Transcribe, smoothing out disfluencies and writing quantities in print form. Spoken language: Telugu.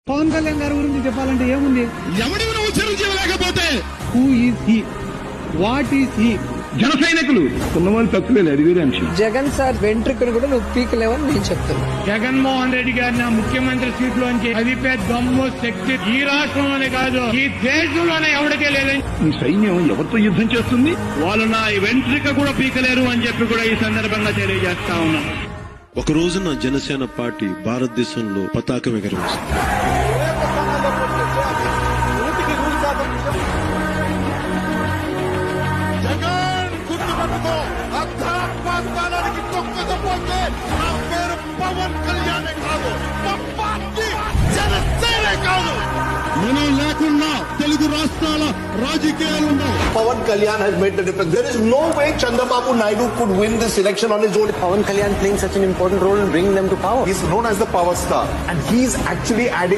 పవన్ కళ్యాణ్ గారి గురించి చెప్పాలంటే ఏముంది? ఎవడి చిరంజీవి లేకపోతే who is he, what is he? జన సైనికులు ఉన్నవాళ్ళు తక్కువే, అది వేరే అంశం. జగన్ సార్ వెంట్రుకను కూడా నువ్వు పీకలేవని నేను చెప్తున్నా. జగన్మోహన్ రెడ్డి గారిని ముఖ్యమంత్రి సీట్లోంచి అదిపే దమ్ము శక్తి ఈ రాష్ట్రంలోనే కాదు ఈ దేశంలోనే ఎవరికే లేదని. ఈ సైన్యం ఎవరితో యుద్ధం చేస్తుంది? వాళ్ళు నా వెంట్రిక కూడా పీకలేరు అని చెప్పి కూడా ఈ సందర్భంగా తెలియజేస్తా ఉన్నాం. ఒక రోజున జనసేన పార్టీ భారతదేశంలో పతాకం ఎగరవేసింది. జగన్ గుర్తుపెట్టుకో, అర్ధరాత్రానికి తొక్కకపోతే నా పేరు పవన్ కళ్యాణే కాదు, మా పార్టీ జనసేనే కాదు. మనం లేకుండా తెలుగు రాష్ట్రాల రాజకీయాలు ఉండవు. Pawan Kalyan has made the difference. There is no way Chandrababu Naidu could win this election on his own. Pawan Kalyan playing such an important role in bringing them to power. He's known as the power star, and he's actually adding